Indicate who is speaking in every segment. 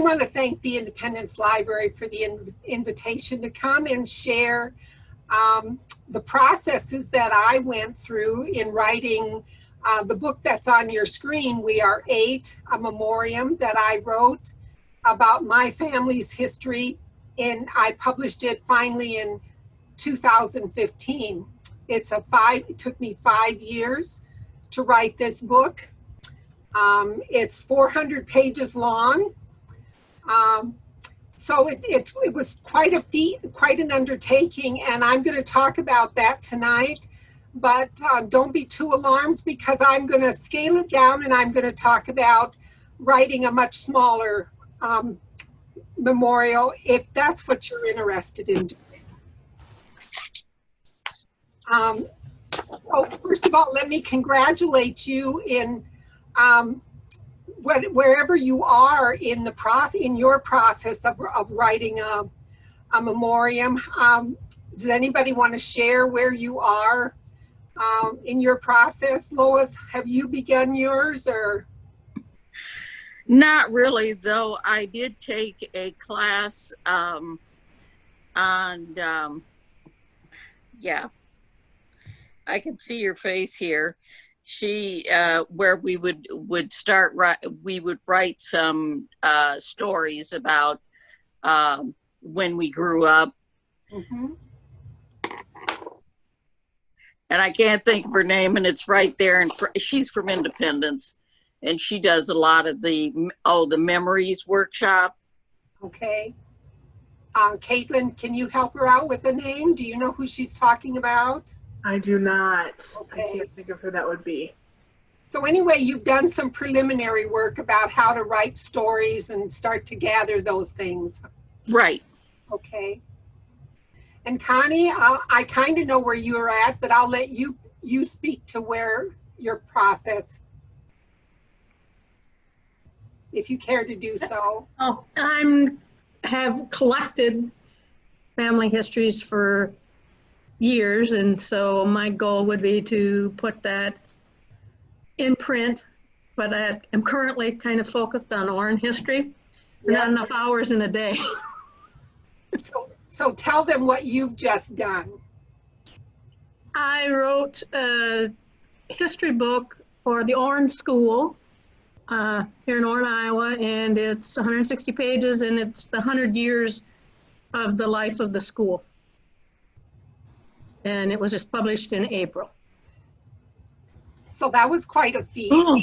Speaker 1: want to thank the Independence Library for the invitation to come and share the processes that I went through in writing the book that's on your screen, We Are Eight, a memoriam that I wrote about my family's history, and I published it finally in 2015. It took me 5 years to write this book. It's 400 pages long. So it was quite a feat, quite an undertaking, and I'm going to talk about that tonight. But don't be too alarmed, because I'm going to scale it down and I'm going to talk about writing a much smaller memorial, if that's what you're interested in doing. First of all, let me congratulate you in wherever you are in your process of writing a memoriam. Does anybody want to share where you are in your process? Lois, have you begun yours, or?
Speaker 2: Not really, though I did take a class on, yeah, I can see your face here. Where we would write some stories about when we grew up.
Speaker 1: Mm-hmm.
Speaker 2: And I can't think of her name, and it's right there. And she's from Independence, and she does a lot of the Memories workshop.
Speaker 1: Okay. Caitlin, can you help her out with the name? Do you know who she's talking about?
Speaker 3: I do not.
Speaker 1: Okay.
Speaker 3: I can't think of who that would be.
Speaker 1: So anyway, you've done some preliminary work about how to write stories and start to gather those things.
Speaker 2: Right.
Speaker 1: Okay. And Connie, I kind of know where you're at, but I'll let you speak to where your process, if you care to do so.
Speaker 4: Oh, have collected family histories for years, and so my goal would be to put that in print, but I am currently kind of focused on oral history.
Speaker 1: Yep.
Speaker 4: Not enough hours in a day.
Speaker 1: So tell them what you've just done.
Speaker 4: I wrote a history book for the Orange School here in Orange, Iowa, and it's 160 pages, and it's the 100 years of the life of the school. And it was just published in April.
Speaker 1: So that was quite a feat.
Speaker 4: Oh.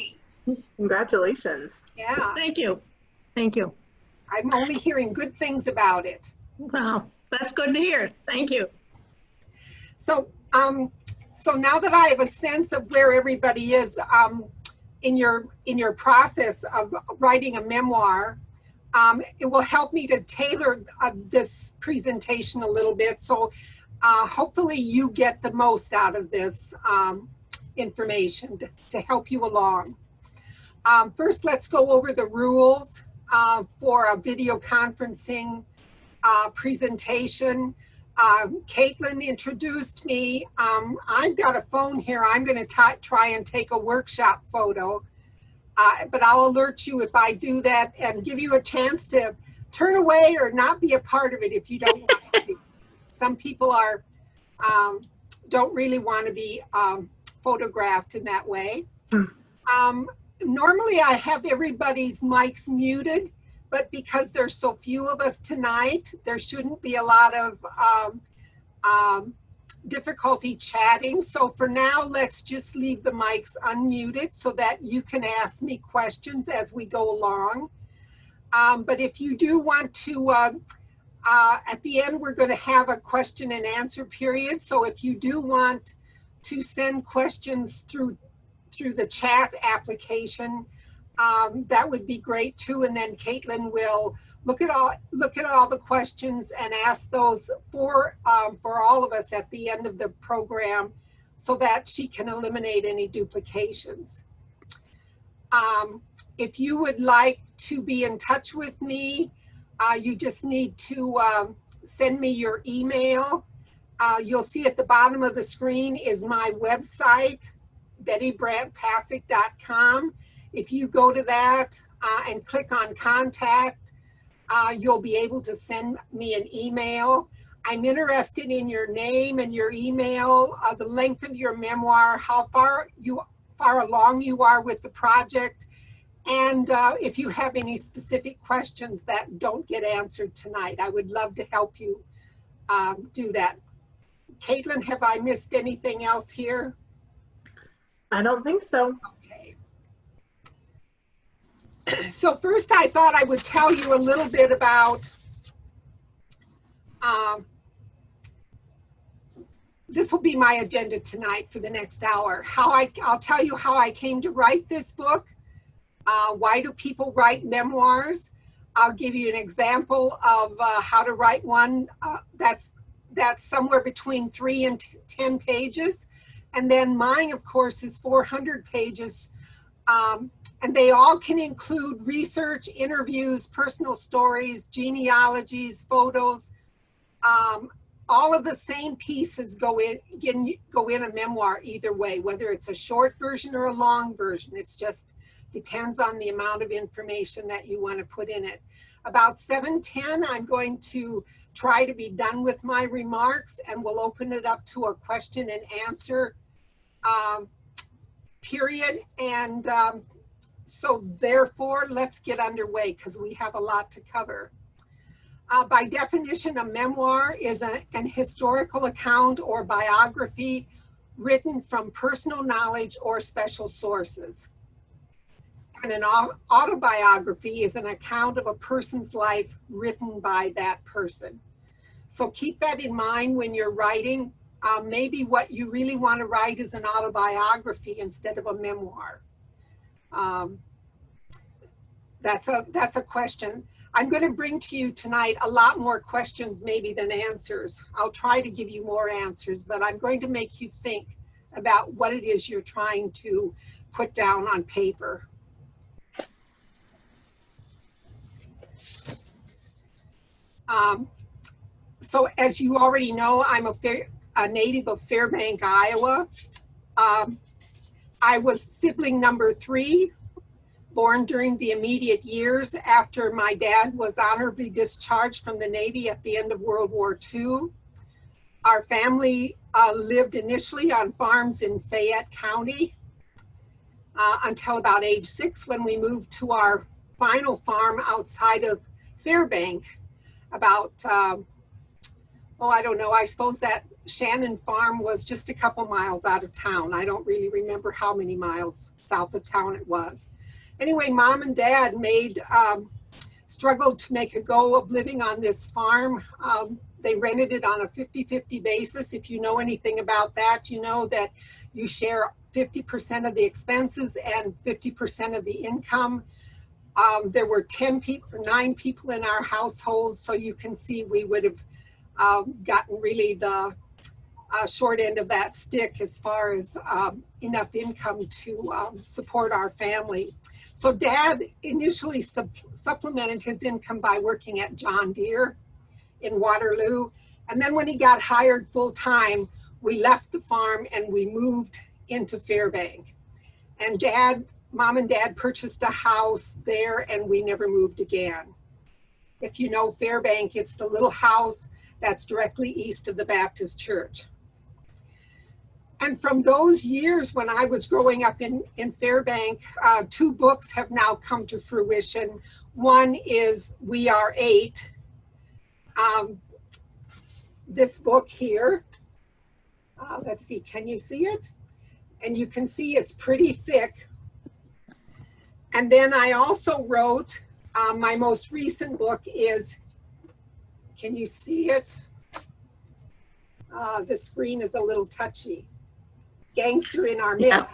Speaker 3: Congratulations.
Speaker 1: Yeah.
Speaker 4: Thank you. Thank you.
Speaker 1: I'm only hearing good things about it.
Speaker 4: Wow, that's good to hear. Thank you.
Speaker 1: So, so now that I have a sense of where everybody is in your process of writing a memoir, it will help me to tailor this presentation a little bit. So hopefully you get the most out of this information to help you along. First, let's go over the rules for a video conferencing presentation. Caitlin introduced me. I've got a phone here. I'm going to try and take a workshop photo, but I'll alert you if I do that and give you a chance to turn away or not be a part of it if you don't want to be. Some people don't really want to be photographed in that way. Normally I have everybody's mics muted, but because there's so few of us tonight, there shouldn't be a lot of difficulty chatting. So for now, let's just leave the mics unmuted so that you can ask me questions as we go along. But if you do want to, at the end, we're going to have a question and answer period. So if you do want to send questions through the chat application, that would be great too. And then Caitlin will look at all the questions and ask those for all of us at the end of the program, so that she can eliminate any duplications. If you would like to be in touch with me, you just need to send me your email. You'll see at the bottom of the screen is my website, BettyBrandtPassick.com. If you go to that and click on contact, You'll be able to send me an email. I'm interested in your name and your email, the length of your memoir, how far along you are with the project, and if you have any specific questions that don't get answered tonight. I would love to help you do that. Caitlin, have I missed anything else here?
Speaker 3: I don't think so.
Speaker 1: Okay. So first I thought I would tell you a little bit about, this will be my agenda tonight for the next hour. I'll tell you how I came to write this book. Why do people write memoirs? I'll give you an example of how to write one that's somewhere between 3 and 10 pages. And then mine, of course, is 400 pages. And they all can include research, interviews, personal stories, genealogies, photos. All of the same pieces go in a memoir either way, whether it's a short version or a long version. It's just depends on the amount of information that you want to put in it. About 7:10, I'm going to try to be done with my remarks, and we'll open it up to a question and answer period. And so therefore, let's get underway because we have a lot to cover. By definition, a memoir is an historical account or biography written from personal knowledge or special sources. And an autobiography is an account of a person's life written by that person. So keep that in mind when you're writing. Maybe what you really want to write is an autobiography instead of a memoir. That's a question. I'm going to bring to you tonight a lot more questions maybe than answers. I'll try to give you more answers, but I'm going to make you think about what it is you're trying to put down on paper. So as you already know, I'm a native of Fairbank, Iowa. I was sibling number 3, born during the immediate years after my dad was honorably discharged from the Navy at the end of World War II. Our family lived initially on farms in Fayette County until about age 6 when we moved to our final farm outside of Fairbank. About, I don't know, I suppose that Shannon Farm was just a couple miles out of town. I don't really remember how many miles south of town it was. Anyway, Mom and Dad struggled to make a go of living on this farm. They rented it on a 50-50 basis. If you know anything about that, you know that you share 50% of the expenses and 50% of the income. There were 9 people in our household, so you can see we would have gotten really the short end of that stick as far as enough income to support our family. So Dad initially supplemented his income by working at John Deere in Waterloo. And then when he got hired full-time, we left the farm and we moved into Fairbank. And Mom and Dad purchased a house there and we never moved again. If you know Fairbank, it's the little house that's directly east of the Baptist church. And from those years when I was growing up in Fairbank, 2 books have now come to fruition. One is We Are 8. This book here, let's see, can you see it? And you can see it's pretty thick. And then I also wrote, my most recent book is, can you see it? The screen is a little touchy. Gangster in Our Midst. Yeah.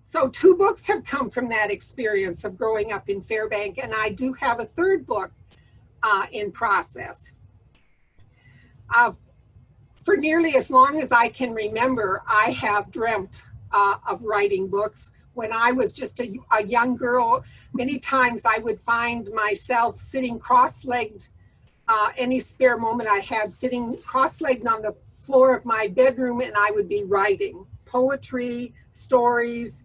Speaker 1: So 2 books have come from that experience of growing up in Fairbank, and I do have a 3rd book in process. For nearly as long as I can remember, I have dreamt of writing books. When I was just a young girl, many times I would find myself sitting cross-legged, any spare moment I had, sitting cross-legged on the floor of my bedroom, and I would be writing poetry, stories.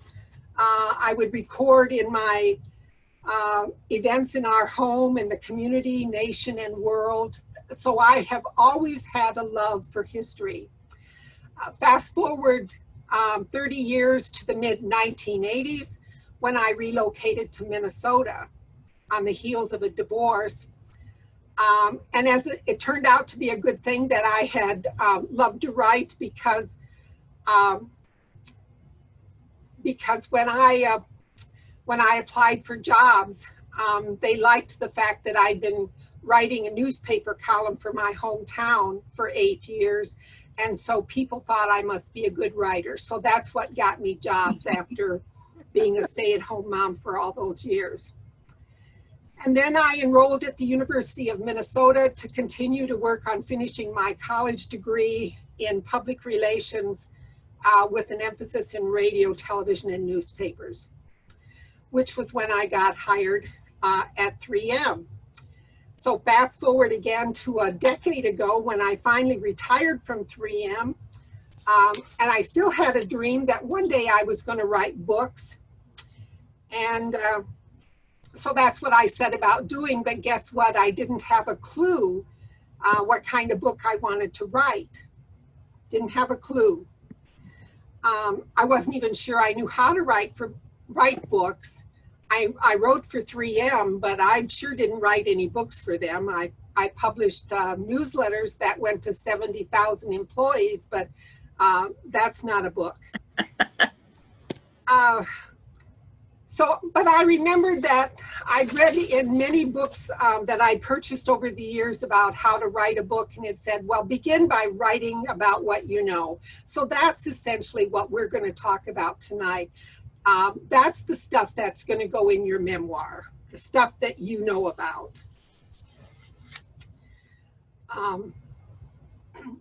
Speaker 1: I would record in my events in our home, in the community, nation, and world. So I have always had a love for history. Fast forward 30 years to the mid-1980s when I relocated to Minnesota on the heels of a divorce. And as it turned out to be a good thing that I had loved to write because when I applied for jobs, they liked the fact that I'd been writing a newspaper column for my hometown for 8 years. And so people thought I must be a good writer. So that's what got me jobs after being a stay-at-home mom for all those years. And then I enrolled at the University of Minnesota to continue to work on finishing my college degree in public relations with an emphasis in radio, television, and newspapers, which was when I got hired at 3M. So fast forward again to a decade ago when I finally retired from 3M, and I still had a dream that one day I was going to write books. And so that's what I set about doing, but guess what? I didn't have a clue what kind of book I wanted to write. Didn't have a clue. I wasn't even sure I knew how to write books. I wrote for 3M, but I sure didn't write any books for them. I published newsletters that went to 70,000 employees, but that's not a book. But I remembered that I'd read in many books that I purchased over the years about how to write a book, and it said, well, begin by writing about what you know. So that's essentially what we're going to talk about tonight. That's the stuff that's going to go in your memoir, the stuff that you know about.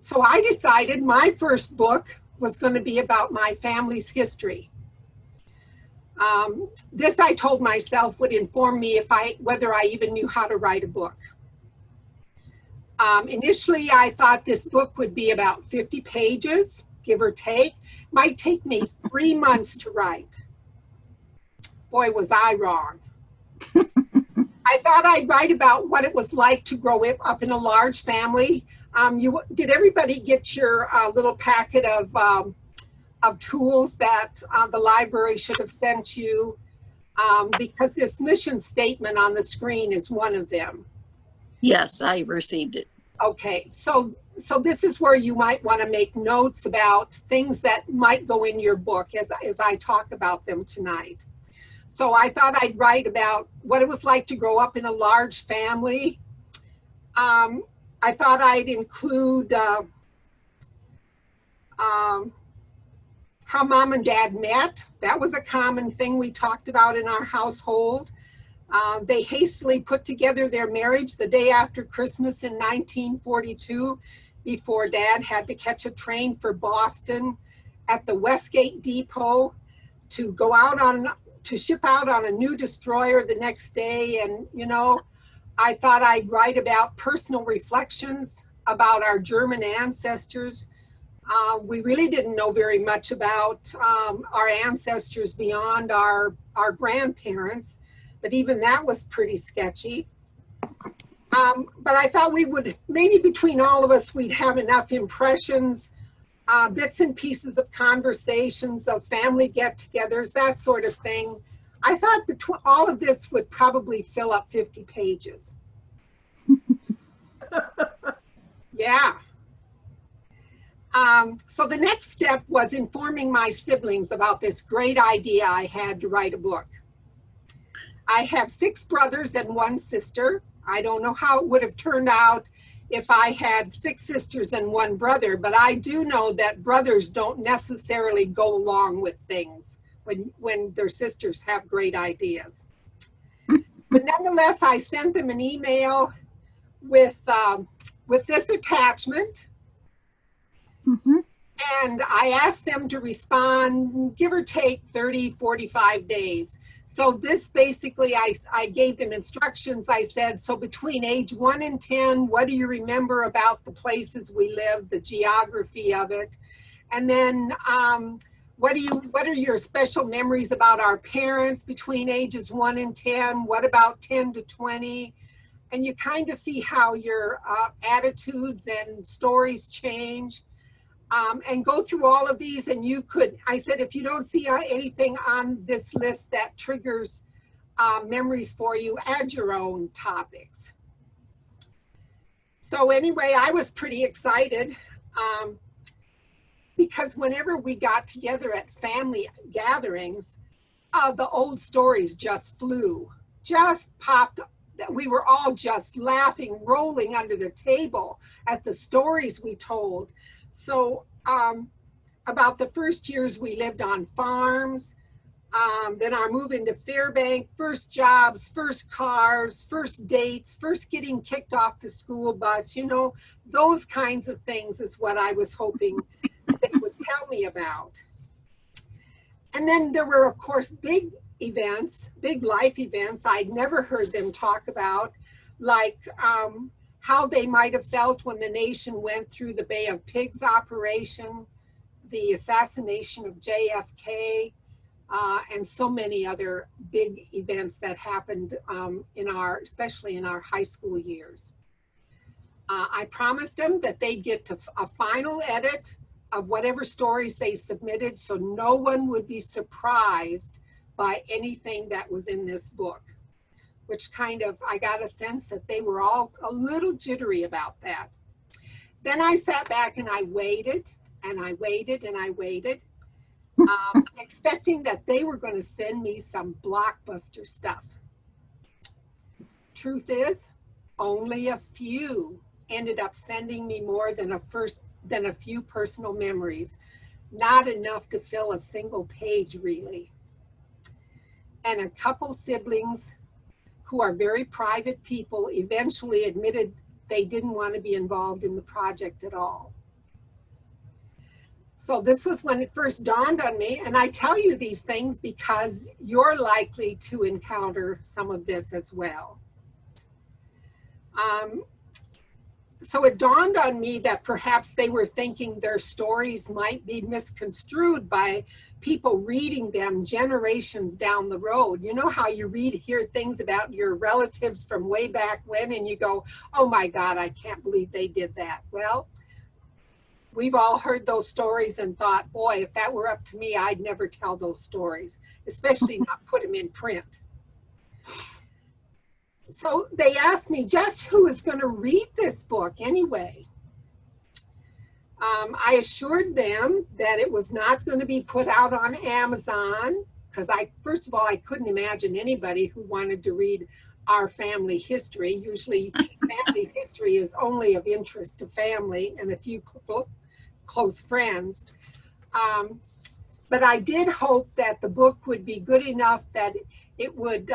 Speaker 1: So I decided my first book was going to be about my family's history. This I told myself would inform me whether I even knew how to write a book. Initially, I thought this book would be about 50 pages, give or take. Might take me 3 months to write. Boy, was I wrong. I thought I'd write about what it was like to grow up in a large family. Did everybody get your little packet of tools that the library should have sent you? Because this mission statement on the screen is one of them.
Speaker 2: Yes, I received it.
Speaker 1: Okay, so this is where you might want to make notes about things that might go in your book as I talk about them tonight. So I thought I'd write about what it was like to grow up in a large family. I thought I'd include how mom and dad met. That was a common thing we talked about in our household. They hastily put together their marriage the day after Christmas in 1942 before Dad had to catch a train for Boston at the Westgate Depot to ship out on a new destroyer the next day. And, I thought I'd write about personal reflections about our German ancestors. We really didn't know very much about our ancestors beyond our grandparents, but even that was pretty sketchy. But I thought we would, maybe between all of us, we'd have enough impressions, bits and pieces of conversations, of family get-togethers, that sort of thing. I thought between all of this would probably fill up 50 pages. Yeah. So the next step was informing my siblings about this great idea I had to write a book. I have 6 brothers and 1 sister. I don't know how it would have turned out if I had 6 sisters and 1 brother, but I do know that brothers don't necessarily go along with things when their sisters have great ideas. But nonetheless, I sent them an email with this attachment.
Speaker 2: Mm-hmm.
Speaker 1: And I asked them to respond, give or take 30, 45 days. So this basically, I gave them instructions. I said, so between age 1 and 10, what do you remember about the places we live, the geography of it? And then what are your special memories about our parents between ages 1 and 10? What about 10 to 20? And you kind of see how your attitudes and stories change. And go through all of these, and you could, I said, if you don't see anything on this list that triggers memories for you, add your own topics. So anyway, I was pretty excited because whenever we got together at family gatherings, the old stories just flew, just popped. We were all just laughing, rolling under the table at the stories we told. So about the first years we lived on farms, then our move into Fairbank, first jobs, first cars, first dates, first getting kicked off the school bus, you know, those kinds of things is what I was hoping they would tell me about. And then there were, of course, big events, big life events I'd never heard them talk about, like how they might have felt when the nation went through the Bay of Pigs operation, the assassination of JFK, and so many other big events that happened especially in our high school years. I promised them that they'd get to a final edit of whatever stories they submitted, so no one would be surprised by anything that was in this book, which kind of, I got a sense that they were all a little jittery about that. Then I sat back and I waited, and I waited, and I waited, expecting that they were going to send me some blockbuster stuff. Truth is, only a few ended up sending me more than a few personal memories. Not enough to fill a single page, really. And a couple siblings who are very private people eventually admitted they didn't want to be involved in the project at all. So this was when it first dawned on me, and I tell you these things because you're likely to encounter some of this as well. So it dawned on me that perhaps they were thinking their stories might be misconstrued by people reading them generations down the road. You know how you hear things about your relatives from way back when, and you go, oh my God, I can't believe they did that. Well, we've all heard those stories and thought, boy, if that were up to me, I'd never tell those stories, especially not put them in print. So they asked me, just who is going to read this book anyway? I assured them that it was not going to be put out on Amazon, because first of all, I couldn't imagine anybody who wanted to read our family history. Usually family history is only of interest to family and a few close friends. But I did hope that the book would be good enough that it would,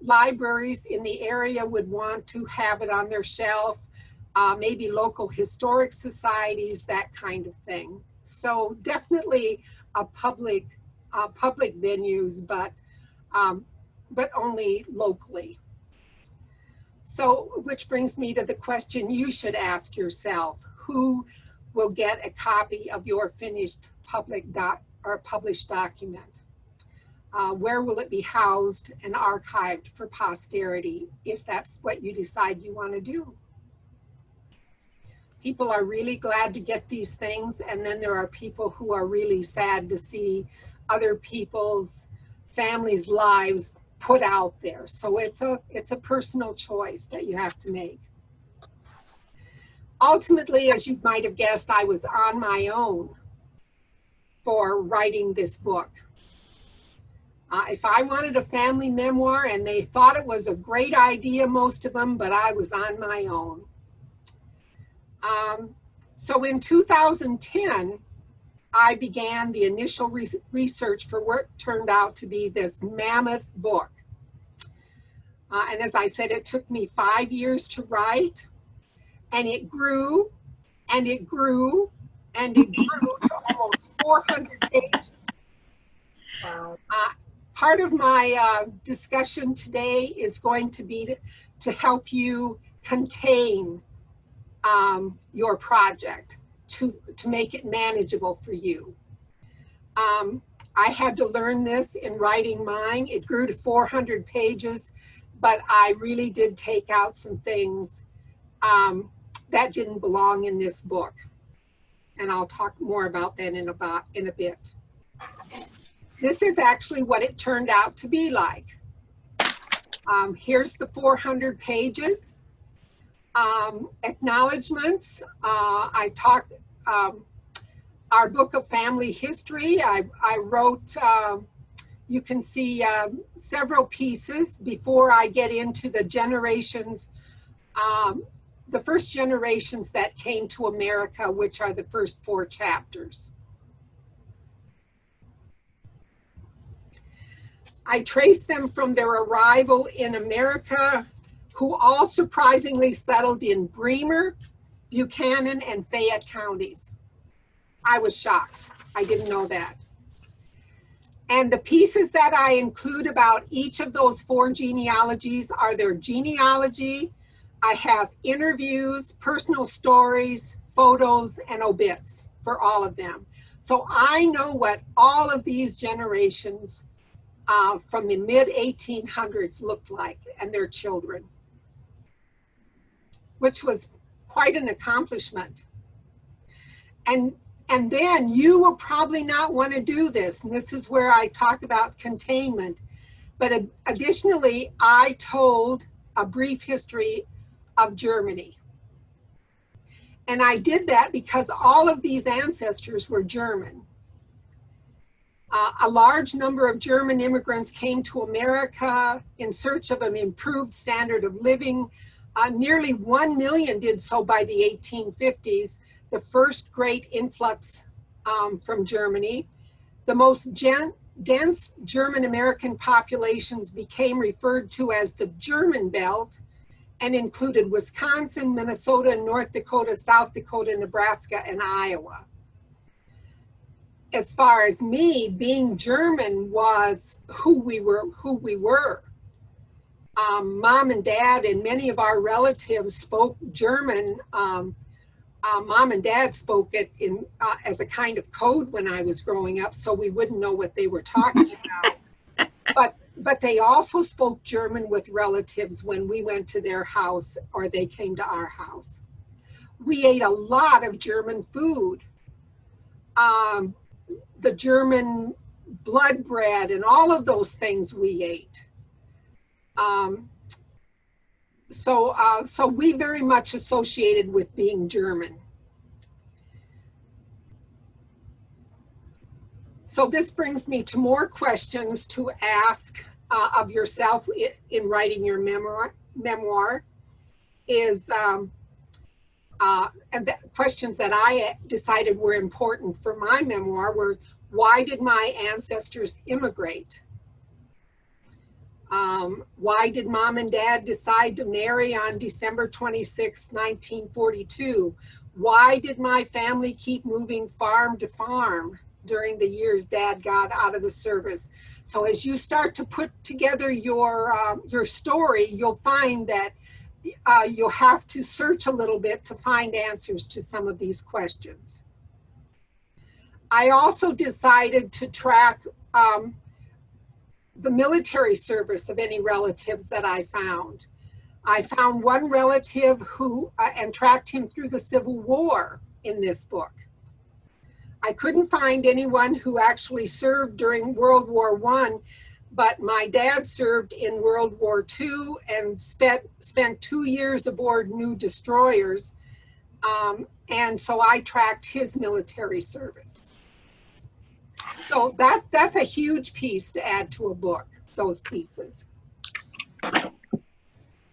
Speaker 1: libraries in the area would want to have it on their shelf, maybe local historic societies, that kind of thing. So definitely a public venues, but only locally. So, which brings me to the question you should ask yourself: who will get a copy of your finished published document? Where will it be housed and archived for posterity, if that's what you decide you want to do? People are really glad to get these things, and then there are people who are really sad to see other people's families' lives put out there. So it's a personal choice that you have to make. Ultimately, as you might have guessed, I was on my own for writing this book. If I wanted a family memoir, and they thought it was a great idea, most of them, but I was on my own. So in 2010, I began the initial research for what turned out to be this mammoth book. And as I said, it took me 5 years to write, and it grew, and it grew, and it grew to almost 400 pages.
Speaker 3: Wow.
Speaker 1: Part of my discussion today is going to be to help you contain your project, to make it manageable for you. I had to learn this in writing mine. It grew to 400 pages, but I really did take out some things that didn't belong in this book. And I'll talk more about that in a bit. This is actually what it turned out to be like. Here's the 400 pages. Acknowledgements. I talked our book of family history. I wrote, you can see several pieces before I get into the generations, the first generations that came to America, which are the first 4 chapters. I traced them from their arrival in America, who all surprisingly settled in Bremer, Buchanan, and Fayette counties. I was shocked. I didn't know that. And the pieces that I include about each of those 4 genealogies are their genealogy. I have interviews, personal stories, photos, and obits for all of them. So I know what all of these generations from the mid-1800s looked like, and their children, which was quite an accomplishment. And then you will probably not want to do this, and this is where I talk about containment. But additionally, I told a brief history of Germany. And I did that because all of these ancestors were German. A large number of German immigrants came to America in search of an improved standard of living. Nearly 1 million did so by the 1850s, the first great influx from Germany. The most dense German-American populations became referred to as the German Belt and included Wisconsin, Minnesota, North Dakota, South Dakota, Nebraska, and Iowa. As far as me, being German was who we were. Mom and Dad and many of our relatives spoke German. Mom and Dad spoke it in as a kind of code when I was growing up, so we wouldn't know what they were talking about. But they also spoke German with relatives when we went to their house or they came to our house. We ate a lot of German food. The German blood bread and all of those things we ate. So we very much associated with being German. So this brings me to more questions to ask of yourself in writing your memoir. And the questions that I decided were important for my memoir were, why did my ancestors immigrate? Why did Mom and Dad decide to marry on December 26, 1942? Why did my family keep moving farm to farm during the years Dad got out of the service? So as you start to put together your story, you'll find that you'll have to search a little bit to find answers to some of these questions. I also decided to track the military service of any relatives that I found. I found one relative who, and tracked him through the Civil War in this book. I couldn't find anyone who actually served during World War I, but my dad served in World War II and spent 2 years aboard new destroyers. And so I tracked his military service. So that's a huge piece to add to a book, those pieces.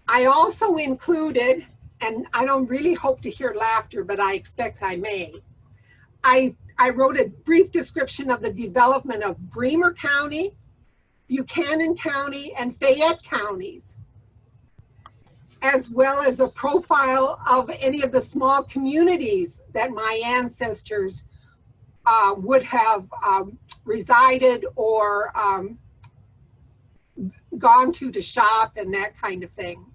Speaker 1: I also included, and I don't really hope to hear laughter, but I expect I may, I wrote a brief description of the development of Bremer County, Buchanan County, and Fayette counties, as well as a profile of any of the small communities that my ancestors would have resided or gone to shop and that kind of thing.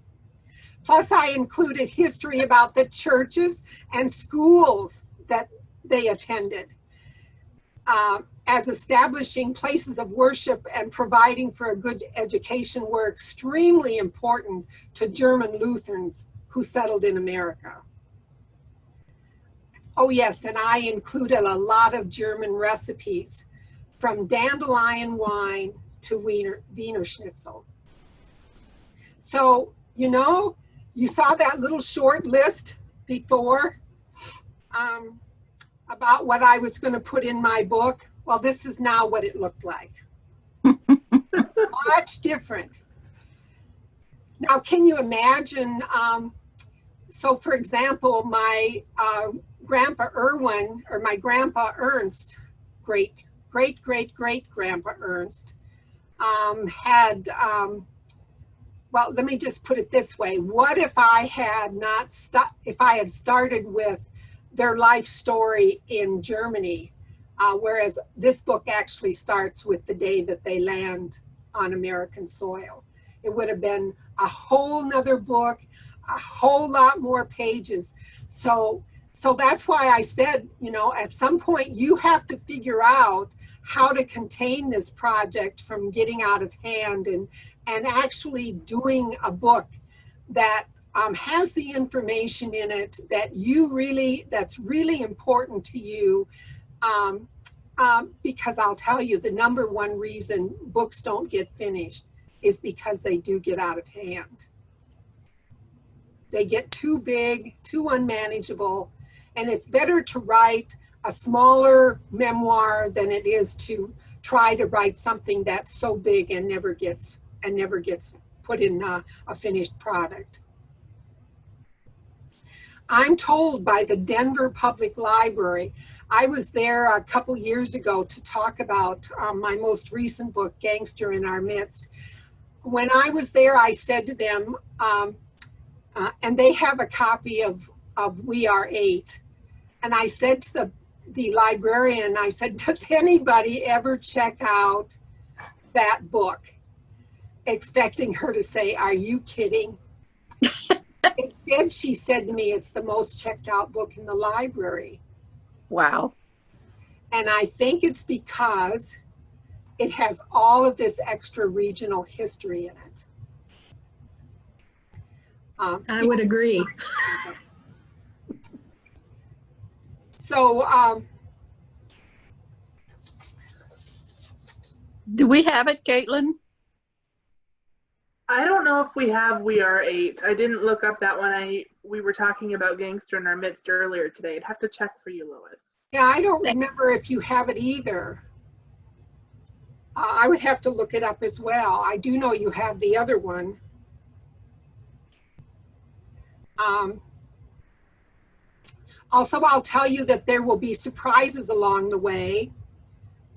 Speaker 1: Plus, I included history about the churches and schools that they attended. as establishing places of worship and providing for a good education were extremely important to German Lutherans who settled in America. Oh yes, and I included a lot of German recipes, from dandelion wine to Wiener Schnitzel. So, you know, you saw that little short list before about what I was going to put in my book. Well, this is now what it looked like. Much different. Now, can you imagine? So, for example, my Grandpa Irwin, or my Grandpa Ernst, great Grandpa Ernst, had, well, let me just put it this way. What if I had started with their life story in Germany, whereas this book actually starts with the day that they land on American soil? It would have been a whole nother book, a whole lot more pages. So that's why I said, you know, at some point you have to figure out how to contain this project from getting out of hand, and actually doing a book that has the information in it that's really important to you. Because I'll tell you, the number one reason books don't get finished is because they do get out of hand. They get too big, too unmanageable, and it's better to write a smaller memoir than it is to try to write something that's so big and never gets put in a finished product. I'm told by the Denver Public Library, I was there a couple years ago to talk about my most recent book, Gangster in Our Midst. When I was there, I said to them, and they have a copy of We Are Eight, and I said to the librarian, I said, does anybody ever check out that book? Expecting her to say, are you kidding? Instead, she said to me, it's the most checked out book in the library.
Speaker 2: Wow.
Speaker 1: And I think it's because it has all of this extra regional history in it.
Speaker 4: I would agree.
Speaker 1: So,
Speaker 2: Do we have it, Caitlin?
Speaker 3: I don't know if we have We Are Eight. I didn't look up that one. We were talking about Gangster in Our Midst earlier today. I'd have to check for you, Lois.
Speaker 1: yeah, I don't remember if you have it either. I would have to look it up as well. I do know you have the other one. Also, I'll tell you that there will be surprises along the way.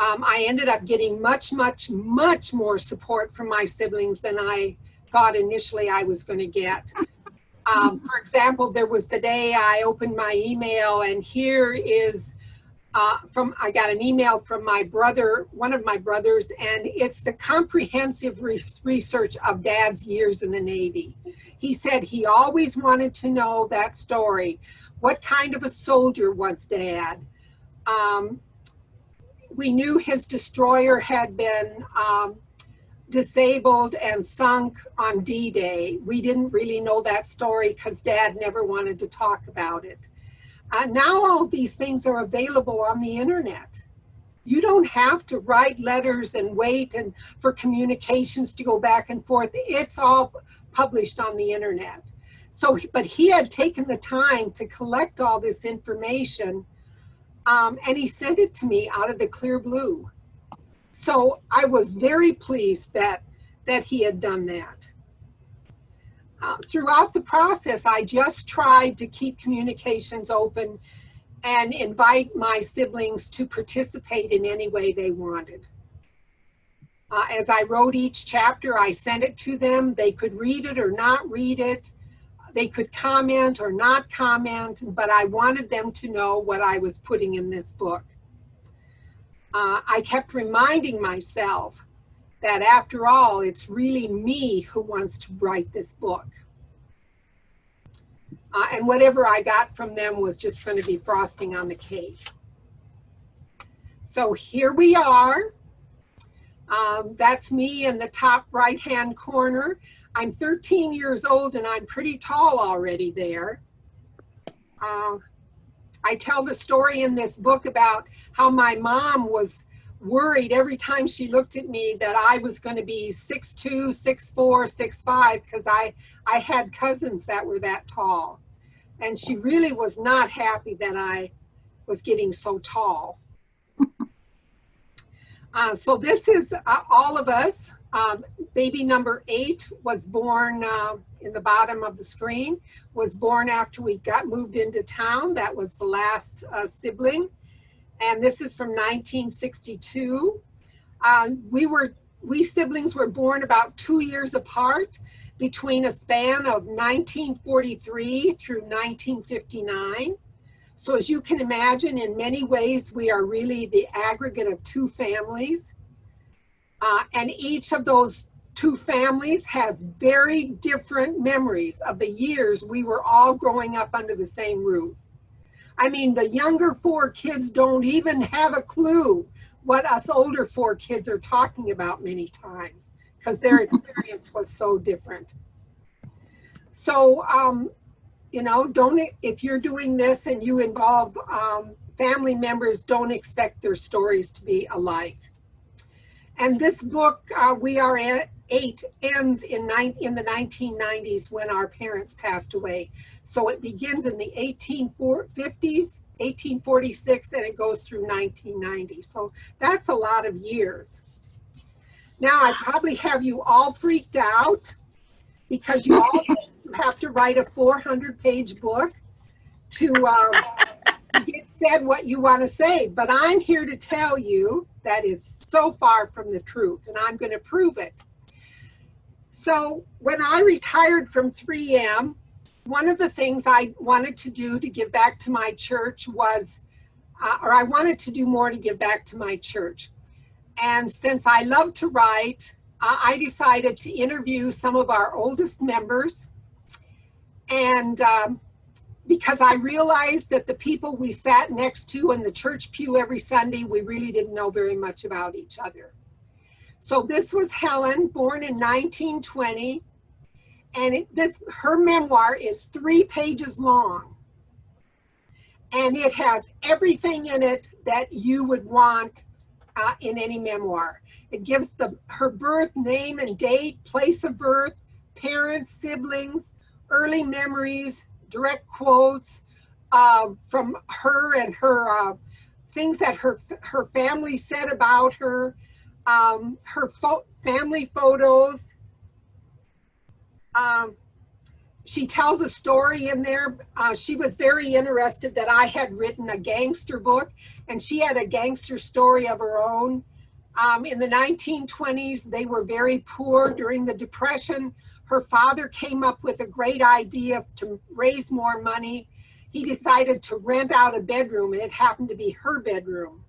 Speaker 1: I ended up getting much more support from my siblings than I thought initially I was going to get. For example, there was the day I opened my email, and here is I got an email from my brother, one of my brothers, and it's the comprehensive research of Dad's years in the Navy. He said he always wanted to know that story. What kind of a soldier was Dad? We knew his destroyer had been disabled and sunk on D-Day. We didn't really know that story because Dad never wanted to talk about it. Now all these things are available on the internet. You don't have to write letters and wait and for communications to go back and forth. It's all published on the internet. So, but he had taken the time to collect all this information, and he sent it to me out of the clear blue. So I was very pleased that he had done that. Throughout the process, I just tried to keep communications open and invite my siblings to participate in any way they wanted. As I wrote each chapter, I sent it to them. They could read it or not read it. They could comment or not comment, but I wanted them to know what I was putting in this book. I kept reminding myself that after all, it's really me who wants to write this book. And whatever I got from them was just going to be frosting on the cake. So here we are. That's me in the top right-hand corner. I'm 13 years old and I'm pretty tall already there. I tell the story in this book about how my mom was worried every time she looked at me that I was going to be 6'2", 6'4", 6'5", because I had cousins that were that tall. And she really was not happy that I was getting so tall. So this is all of us. Baby number 8 was born in the bottom of the screen, was born after we moved into town. That was the last sibling. And this is from 1962. We siblings were born about 2 years apart between a span of 1943 through 1959. So as you can imagine, in many ways, we are really the aggregate of 2 families. And each of those 2 families has very different memories of the years we were all growing up under the same roof. I mean, the younger 4 kids don't even have a clue what us older 4 kids are talking about many times because their experience was so different. So, you know, if you're doing this and you involve family members, don't expect their stories to be alike. And this book, We Are 8, ends in the 1990s when our parents passed away. So it begins in the 1850s, 1846, and it goes through 1990. So that's a lot of years. Now I probably have you all freaked out because you all have to write a 400-page book to get said what you want to say. But I'm here to tell you that is so far from the truth, and I'm going to prove it. So when I retired from 3M, one of the things I wanted to do to give back to my church was, or I wanted to do more to give back to my church. And since I love to write, I decided to interview some of our oldest members. And because I realized that the people we sat next to in the church pew every Sunday, we really didn't know very much about each other. So this was Helen, born in 1920. And her memoir is 3 pages long. And it has everything in it that you would want in any memoir. It gives her birth, name and date, place of birth, parents, siblings, early memories, direct quotes from her and her things that her family said about her, her family photos. She tells a story in there. She was very interested that I had written a gangster book, and she had a gangster story of her own. In the 1920s, they were very poor during the Depression. Her father came up with a great idea to raise more money. He decided to rent out a bedroom, and it happened to be her bedroom.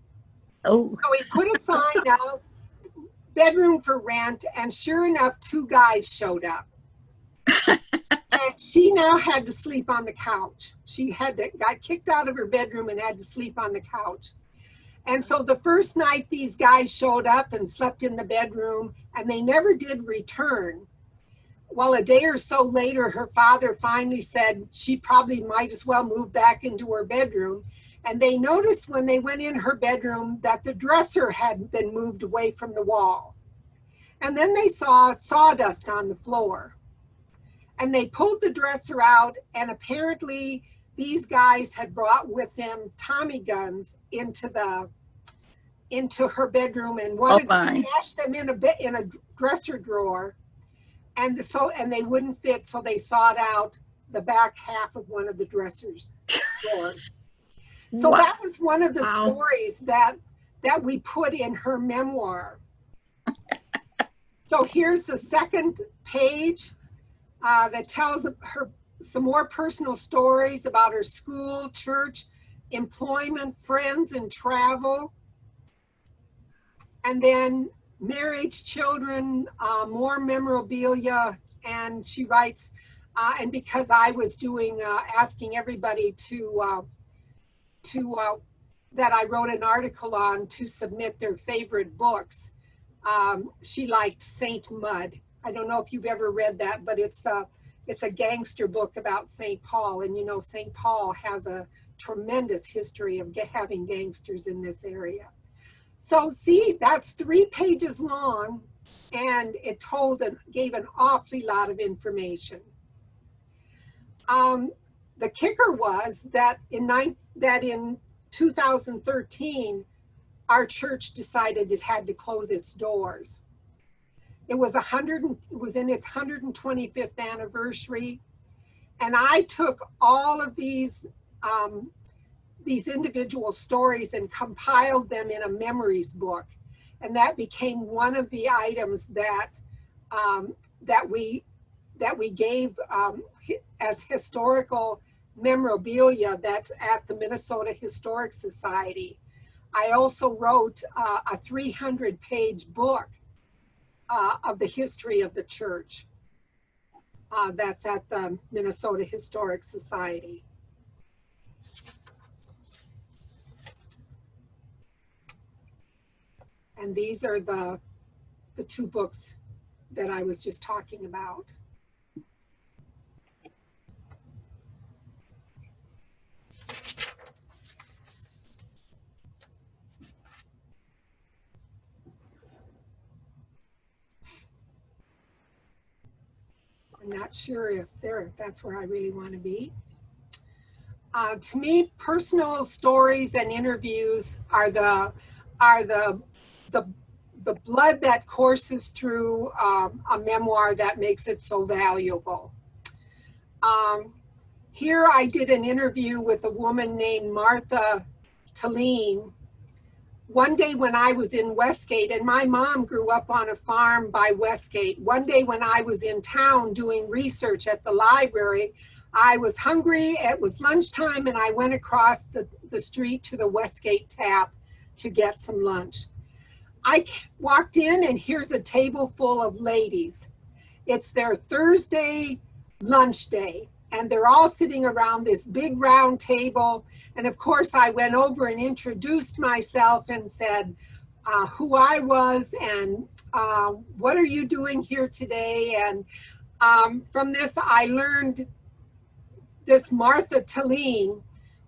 Speaker 2: Oh.
Speaker 1: So he put a sign out, bedroom for rent, and sure enough, 2 guys showed up. And she now had to sleep on the couch. She got kicked out of her bedroom and had to sleep on the couch. And so the first night these guys showed up and slept in the bedroom, and they never did return. Well, a day or so later, her father finally said she probably might as well move back into her bedroom. And they noticed when they went in her bedroom that the dresser had been moved away from the wall. And then they saw sawdust on the floor. And they pulled the dresser out, and apparently these guys had brought with them Tommy guns into her bedroom and wanted to stash them in a dresser drawer, and they wouldn't fit, so they sawed out the back half of one of the dresser's drawers. So that was one of the stories that we put in her memoir. So here's the second page. That tells her some more personal stories about her school, church, employment, friends, and travel. And then marriage, children, more memorabilia. And she writes, and because I was asking everybody to that I wrote an article on to submit their favorite books. She liked Saint Mud. I don't know if you've ever read that, but it's a gangster book about St. Paul. And you know, St. Paul has a tremendous history of having gangsters in this area. So see, that's 3 pages long, and it gave an awfully lot of information. The kicker was that in 2013, our church decided it had to close its doors. It was in its 125th anniversary, and I took all of these individual stories and compiled them in a memories book, and that became one of the items that we gave as historical memorabilia that's at the Minnesota Historic Society. I also wrote a 300-page book of the history of the church that's at the Minnesota Historic Society. And these are the 2 books that I was just talking about. I'm not sure if that's where I really want to be. To me, personal stories and interviews are the blood that courses through a memoir that makes it so valuable. Here I did an interview with a woman named Martha Talene. One day when I was in Westgate, and my mom grew up on a farm by Westgate. One day when I was in town doing research at the library, I was hungry, it was lunchtime, and I went across the street to the Westgate Tap to get some lunch. I walked in, and here's a table full of ladies. It's their Thursday lunch day, and they're all sitting around this big round table. And of course, I went over and introduced myself and said who I was and what are you doing here today? And from this, I learned this Martha Talene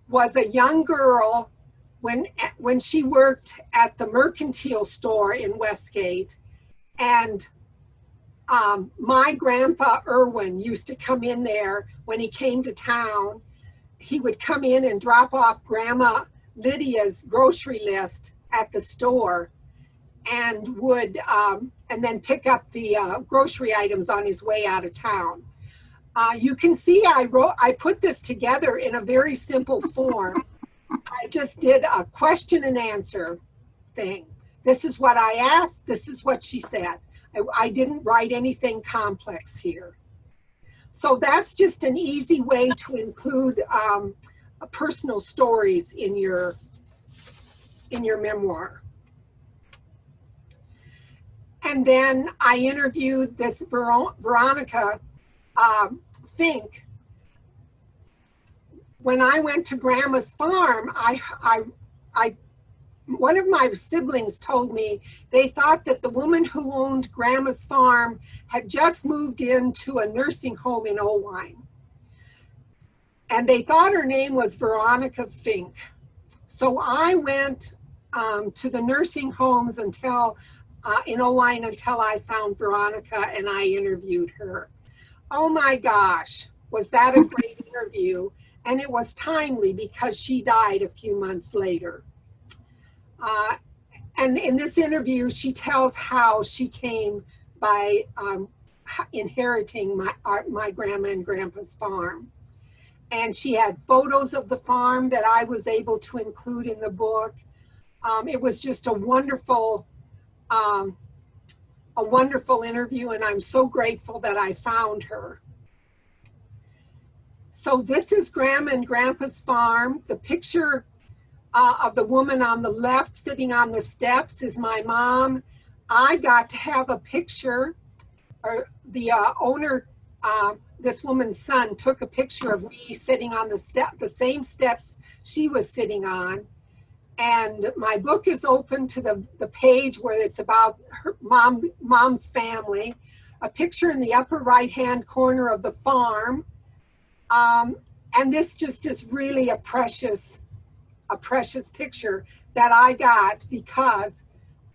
Speaker 1: was a young girl when she worked at the mercantile store in Westgate. And my grandpa Irwin used to come in there when he came to town. He would come in and drop off Grandma Lydia's grocery list at the store, and would and then pick up the grocery items on his way out of town. You can see I put this together in a very simple form. I just did a question and answer thing. This is what I asked, this is what she said. I didn't write anything complex here. So that's just an easy way to include personal stories in your memoir. And then I interviewed this Veronica Fink. When I went to Grandma's farm, one of my siblings told me they thought that the woman who owned Grandma's farm had just moved into a nursing home in Owine. And they thought her name was Veronica Fink. So I went to the nursing homes in Owine until I found Veronica, and I interviewed her. Oh my gosh, was that a great interview? And it was timely because she died a few months later. And in this interview, she tells how she came by inheriting my grandma and grandpa's farm. And she had photos of the farm that I was able to include in the book. It was just a wonderful interview, and I'm so grateful that I found her. So this is Grandma and Grandpa's farm. The picture of the woman on the left sitting on the steps is my mom. I got to have a picture, or the owner, this woman's son, took a picture of me sitting on the same steps she was sitting on. And my book is open to the page where it's about her mom's family, a picture in the upper right-hand corner of the farm. And this just is really a precious picture that I got because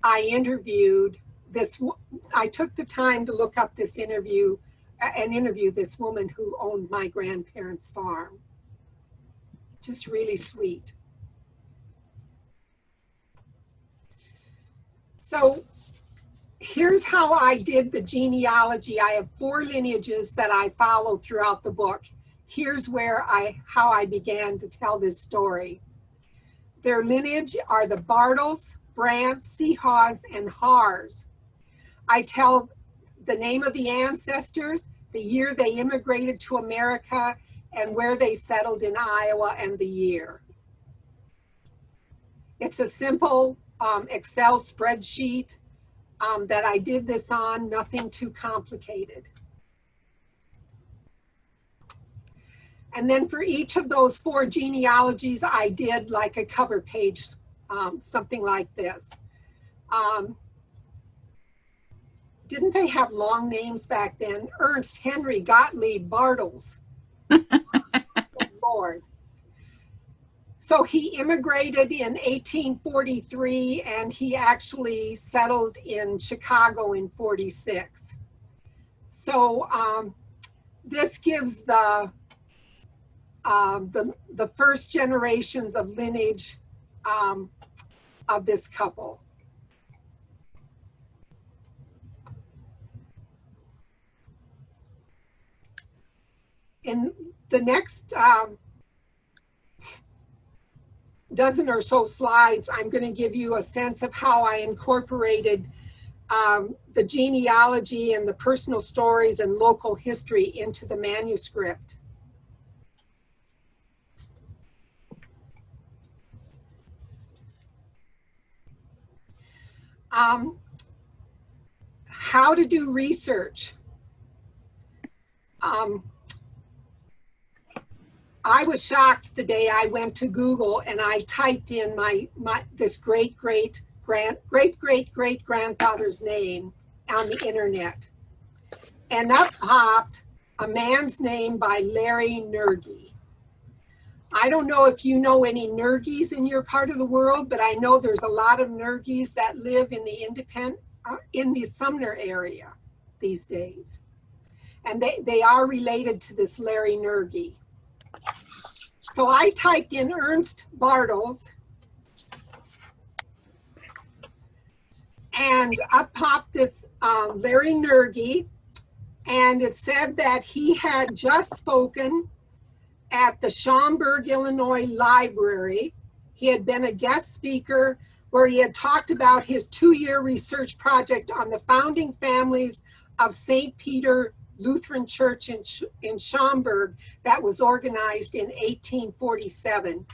Speaker 1: I interviewed I took the time to look up this interview and interview this woman who owned my grandparents' farm. Just really sweet. So here's how I did the genealogy. I have 4 lineages that I follow throughout the book. Here's how I began to tell this story. Their lineage are the Bartles, Brandt, Seehaws, and Haars. I tell the name of the ancestors, the year they immigrated to America, and where they settled in Iowa, and the year. It's a simple Excel spreadsheet that I did this on, nothing too complicated. And then for each of those 4 genealogies, I did like a cover page, something like this. Didn't they have long names back then? Ernst, Henry, Gottlieb, Bartels. Good Lord. So he immigrated in 1843 and he actually settled in Chicago in 46. So this gives the first generations of lineage of this couple. In the next dozen or so slides, I'm going to give you a sense of how I incorporated the genealogy and the personal stories and local history into the manuscript. How to do research. I was shocked the day I went to Google and I typed in this great great grandfather's name on the internet, and up popped a man's name by Larry Nergy. I don't know if you know any Nergys in your part of the world, but I know there's a lot of Nergys that live in the Sumner area these days, and they are related to this Larry Nergy. So I typed in Ernst Bartels, and up popped this Larry Nergy, and it said that he had just spoken at the Schaumburg, Illinois Library. He had been a guest speaker where he had talked about his 2-year research project on the founding families of St. Peter Lutheran Church in Schaumburg that was organized in 1847.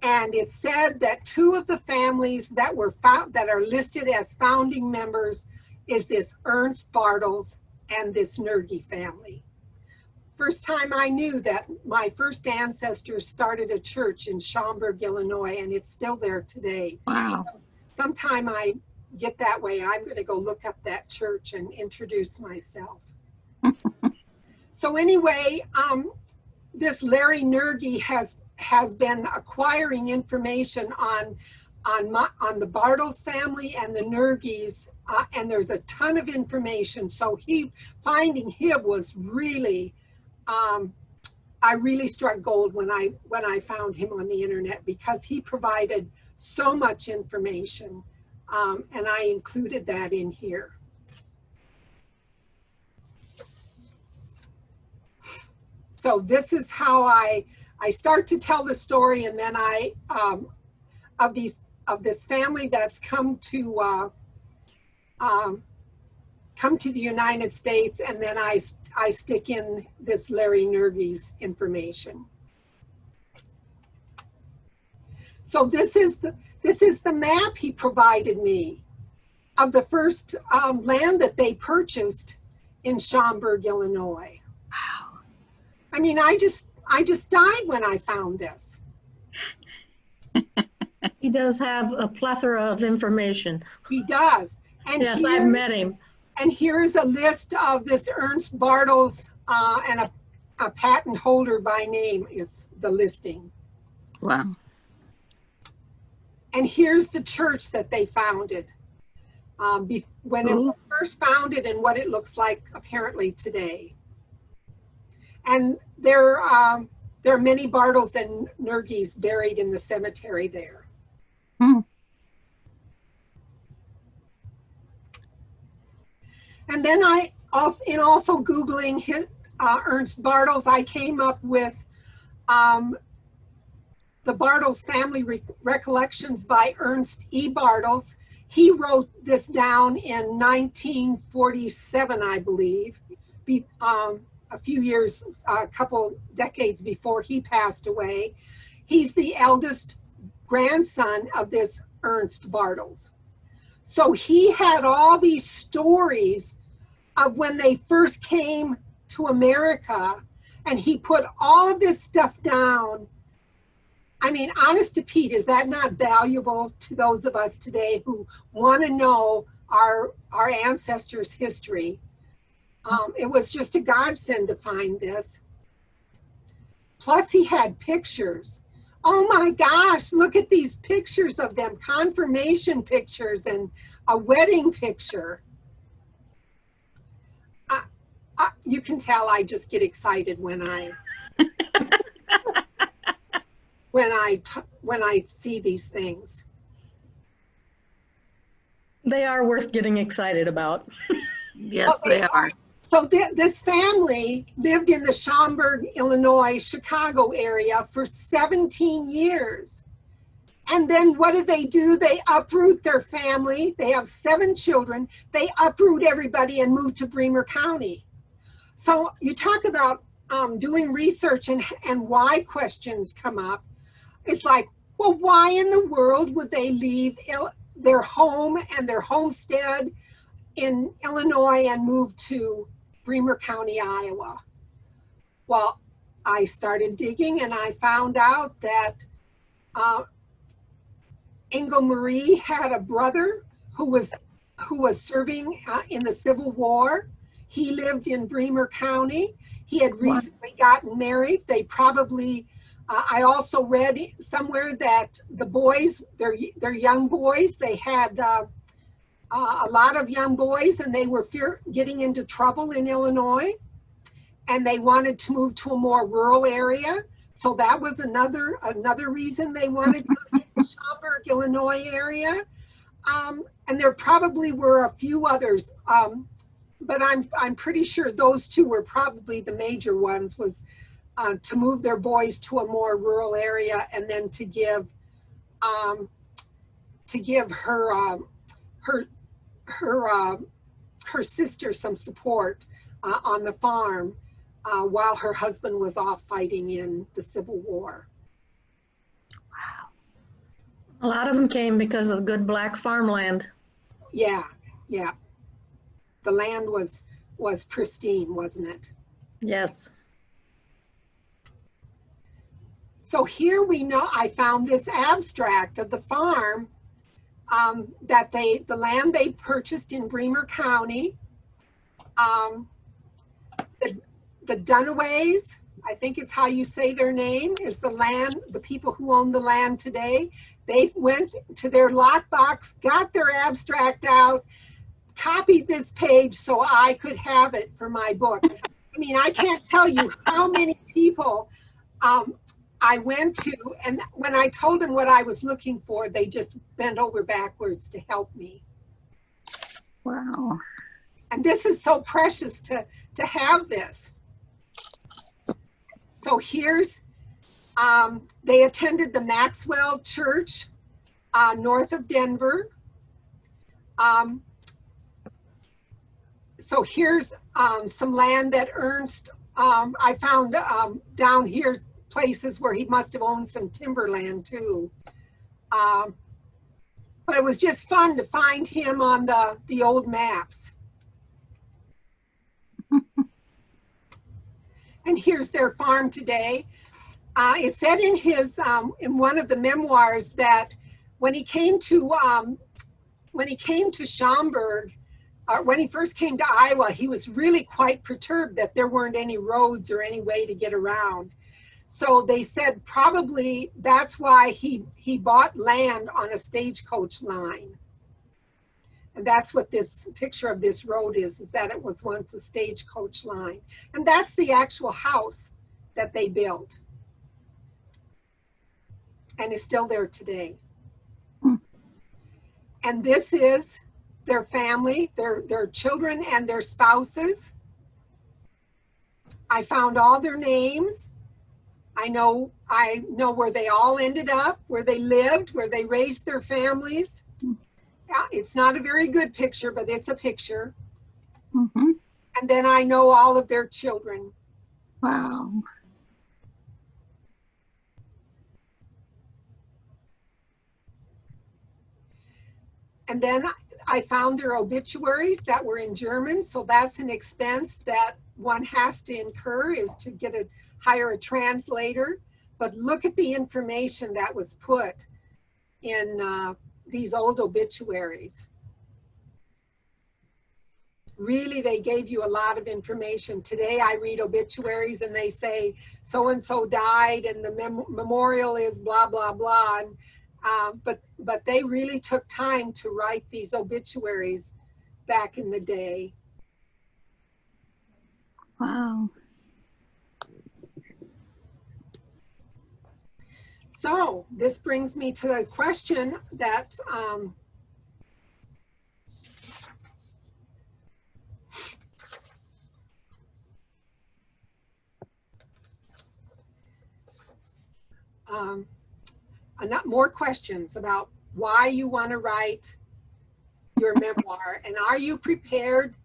Speaker 1: And it said that 2 of the families that are listed as founding members is this Ernst Bartels and this Nergy family. First time I knew that my first ancestors started a church in Schaumburg, Illinois, and it's still there today.
Speaker 2: Wow.
Speaker 1: Sometime I get that way, I'm going to go look up that church and introduce myself. So anyway, this Larry Nergy has been acquiring information on the Bartels family and the Nergys, and there's a ton of information. So finding him was really, I really struck gold when I found him on the internet, because he provided so much information, and I included that in here. So this is how I start to tell the story, and then of this family that's come to the United States, and then I stick in this Larry Nergy's information. So this is the map he provided me of the first land that they purchased in Schaumburg, Illinois.
Speaker 2: Wow.
Speaker 1: I mean, I just died when I found this.
Speaker 4: He does have a plethora of information.
Speaker 1: He does. And
Speaker 4: Yes, I've met him.
Speaker 1: And here's a list of this Ernst Bartels, and a patent holder by name is the listing.
Speaker 2: Wow.
Speaker 1: And here's the church that they founded when it was first founded and what it looks like apparently today. And there are many Bartels and Nergis buried in the cemetery there.
Speaker 2: Hmm.
Speaker 1: And then also Googling Ernst Bartels, I came up with the Bartels Family Recollections by Ernst E. Bartels. He wrote this down in 1947, I believe, a few years, a couple decades before he passed away. He's the eldest grandson of this Ernst Bartels. So he had all these stories of when they first came to America, and he put all of this stuff down. I mean, honest to Pete, is that not valuable to those of us today who want to know our ancestors' history? It was just a godsend to find this. Plus, he had pictures. Oh my gosh, look at these pictures of them, confirmation pictures and a wedding picture. You can tell I just get excited when I when I see these things.
Speaker 4: They are worth getting excited about.
Speaker 2: Yes, they are.
Speaker 1: So this family lived in the Schaumburg, Illinois, Chicago area for 17 years. And then what do? They uproot their family. They have 7 children. They uproot everybody and move to Bremer County. So you talk about doing research and why questions come up. It's like, well, why in the world would they leave their home and their homestead in Illinois and move to Bremer County, Iowa? Well, I started digging and I found out that Ingo Marie had a brother who was serving in the Civil War. He lived in Bremer County. He had recently gotten married. They probably, I also read somewhere that the boys, they're young boys, they had a lot of young boys, and they were getting into trouble in Illinois, and they wanted to move to a more rural area. So that was another reason they wanted to get to the Schaumburg, Illinois area. And there probably were a few others, but I'm pretty sure those 2 were probably the major ones, was to move their boys to a more rural area, and then to give her sister some support on the farm while her husband was off fighting in the Civil War.
Speaker 2: Wow.
Speaker 4: A lot of them came because of good black farmland.
Speaker 1: Yeah. The land was pristine, wasn't it?
Speaker 4: Yes.
Speaker 1: So here we know, I found this abstract of the farm that the land they purchased in Bremer County. The Dunaways, I think is how you say their name, is the people who own the land today. They went to their lockbox, got their abstract out, copied this page so I could have it for my book. I mean, I can't tell you how many people I went to, and when I told them what I was looking for, they just bent over backwards to help me.
Speaker 2: Wow.
Speaker 1: And this is so precious to have this. So here's, they attended the Maxwell Church north of Denver. So here's some land that Ernst, I found down here places where he must have owned some timberland too. But it was just fun to find him on the old maps. And here's their farm today. It said in his in one of the memoirs that when he came to Schaumburg, when he first came to Iowa, he was really quite perturbed that there weren't any roads or any way to get around. So they said probably that's why he bought land on a stagecoach line. And that's what this picture of this road is that it was once a stagecoach line. And that's the actual house that they built. And is still there today. And this is their family, their children and their spouses. I found all their names. I know where they all ended up, where they lived, where they raised their families. Yeah, it's not a very good picture, but it's a picture.
Speaker 2: Mm-hmm.
Speaker 1: And then I know all of their children.
Speaker 2: Wow.
Speaker 1: And then I found their obituaries that were in German. So that's an expense that one has to incur, is to hire a translator. But look at the information that was put in these old obituaries. Really, they gave you a lot of information. Today I read obituaries and they say so-and-so died and the memorial is blah, blah, blah. And, but they really took time to write these obituaries back in the day.
Speaker 2: Wow.
Speaker 1: So this brings me to the question that more questions about why you want to write your memoir, and are you prepared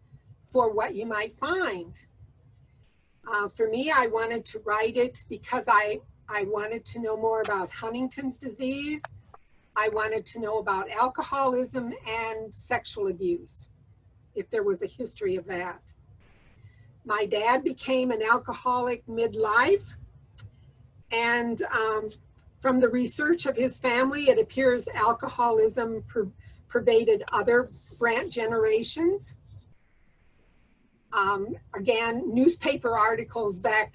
Speaker 1: for what you might find? For me, I wanted to write it because I wanted to know more about Huntington's disease. I wanted to know about alcoholism and sexual abuse, if there was a history of that. My dad became an alcoholic midlife, and from the research of his family, it appears alcoholism pervaded other Brandt generations. Again, newspaper articles back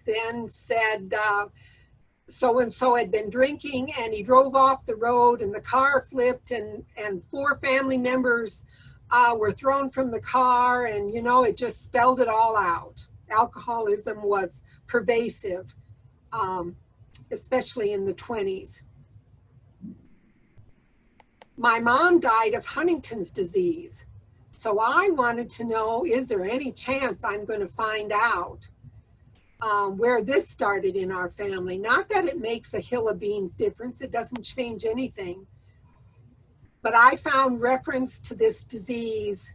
Speaker 1: then said so-and-so had been drinking and he drove off the road and the car flipped and 4 family members were thrown from the car, and it just spelled it all out. Alcoholism was pervasive, especially in the 20s. My mom died of Huntington's disease. So I wanted to know, is there any chance I'm going to find out where this started in our family? Not that it makes a hill of beans difference. It doesn't change anything. But I found reference to this disease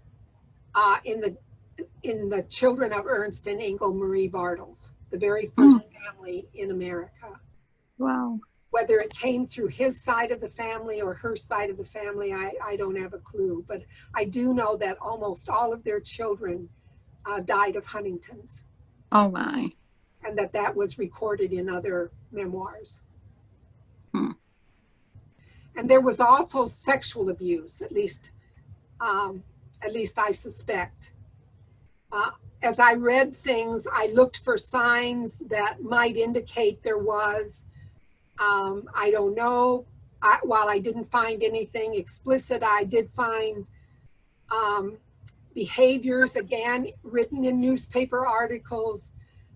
Speaker 1: in the children of Ernst and Ingle Marie Bartels, the very first family in America.
Speaker 2: Wow.
Speaker 1: Whether it came through his side of the family or her side of the family, I don't have a clue. But I do know that almost all of their children died of Huntington's.
Speaker 2: Oh my.
Speaker 1: And that was recorded in other memoirs. And there was also sexual abuse, at least I suspect. As I read things, I looked for signs that might indicate there was. I don't know. While I didn't find anything explicit, I did find behaviors, again, written in newspaper articles.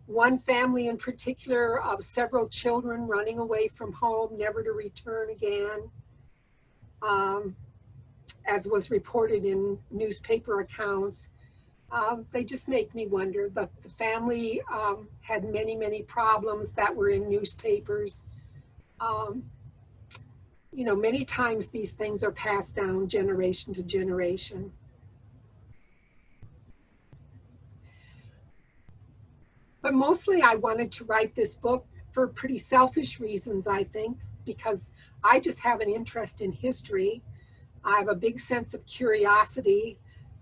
Speaker 1: One family in particular of several children running away from home, never to return again, as was reported in newspaper accounts. They just make me wonder. The family had many, many problems that were in newspapers. Many times these things are passed down generation to generation. But mostly I wanted to write this book for pretty selfish reasons, I think, because I just have an interest in history. I have a big sense of curiosity.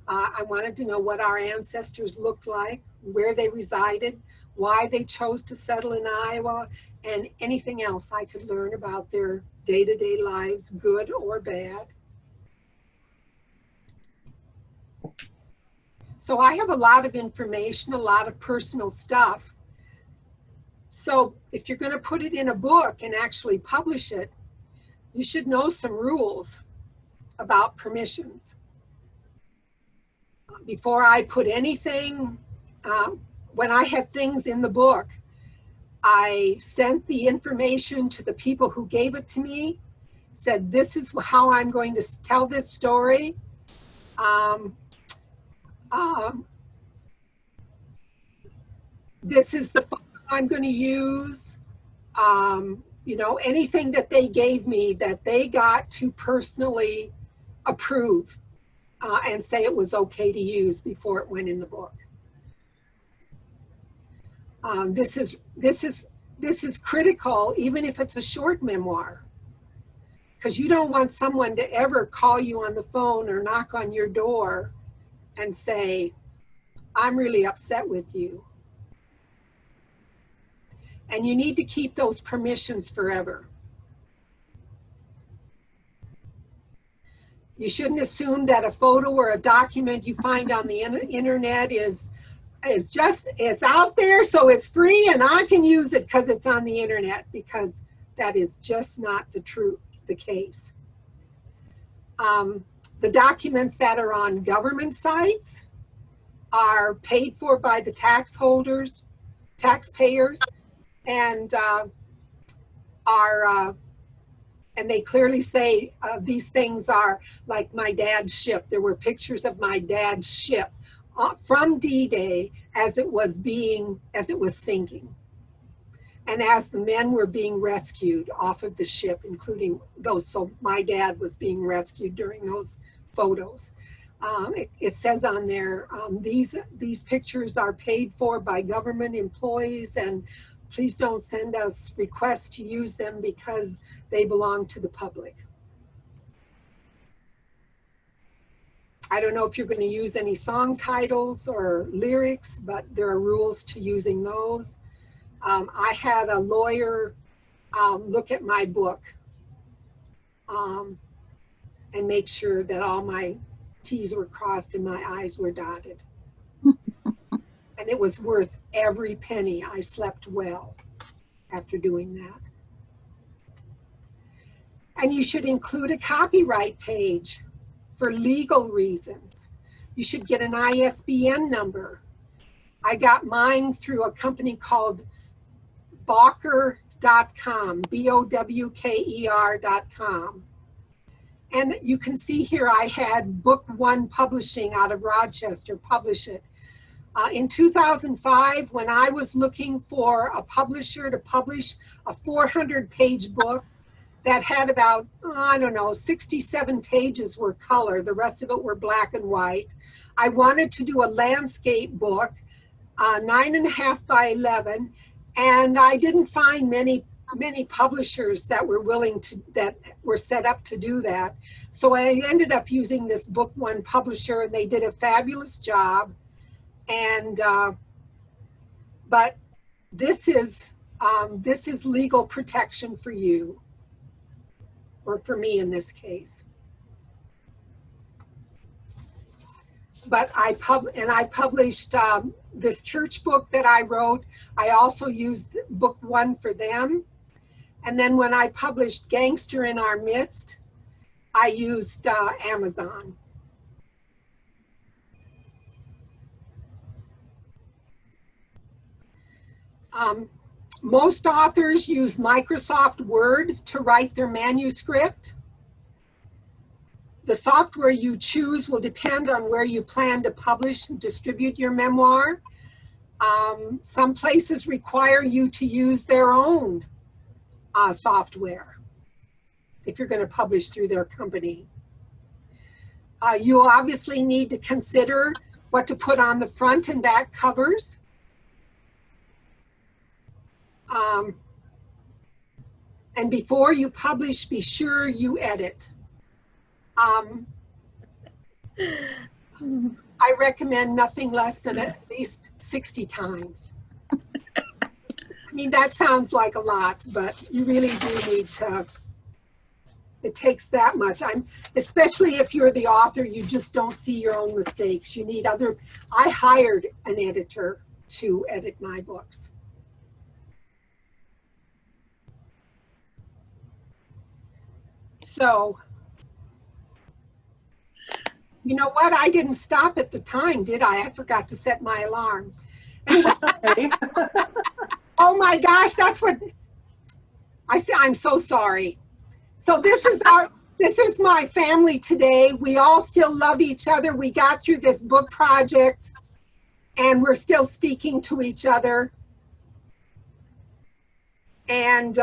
Speaker 1: I wanted to know what our ancestors looked like, where they resided, why they chose to settle in Iowa, and anything else I could learn about their day-to-day lives, good or bad. So I have a lot of information, a lot of personal stuff. So if you're going to put it in a book and actually publish it, you should know some rules about permissions. Before I put anything, when I had things in the book, I sent the information to the people who gave it to me, said, this is how I'm going to tell this story. This is the photo I'm going to use. You know, anything that they gave me that they got to personally approve and say it was okay to use before it went in the book. This is critical, even if it's a short memoir, because you don't want someone to ever call you on the phone or knock on your door and say, I'm really upset with you. And you need to keep those permissions forever. You shouldn't assume that a photo or a document you find on the internet is just, it's out there, so it's free and I can use it because it's on the internet, because that is just not the case. The documents that are on government sites are paid for by the taxpayers, and and they clearly say these things are like my dad's ship. There were pictures of my dad's ship from D-Day as it was sinking, and as the men were being rescued off of the ship, including those. So my dad was being rescued during those photos. It says on there, these pictures are paid for by government employees, and please don't send us requests to use them because they belong to the public. I don't know if you're going to use any song titles or lyrics, but there are rules to using those. I had a lawyer look at my book and make sure that all my T's were crossed and my I's were dotted. And it was worth every penny. I slept well after doing that. And you should include a copyright page for legal reasons. You should get an ISBN number. I got mine through a company called Bowker.com, BOWKER.com. And you can see here I had Book One Publishing out of Rochester publish it. In 2005, when I was looking for a publisher to publish a 400-page book that had about, 67 pages were color, the rest of it were black and white. I wanted to do a landscape book, 9.5 by 11, and I didn't find many publishers that were that were set up to do that. So I ended up using this Book One publisher, and they did a fabulous job. And but this is legal protection for you, or for me in this case. But I published this church book that I wrote. I also used Book One for them. And then when I published Gangster in Our Midst, I used Amazon. Most authors use Microsoft Word to write their manuscript. The software you choose will depend on where you plan to publish and distribute your memoir. Some places require you to use their own software if you're going to publish through their company. You obviously need to consider what to put on the front and back covers. And before you publish, be sure you edit. I recommend nothing less than at least 60 times. mean, that sounds like a lot, but you really do need to, it takes that much. Especially if you're the author, you just don't see your own mistakes. You need I hired an editor to edit my books. So, you know what? I didn't stop at the time, did I? I forgot to set my alarm.
Speaker 3: Okay.
Speaker 1: Oh my gosh, that's what I'm so sorry. So this is my family today. We all still love each other. We got through this book project and we're still speaking to each other. And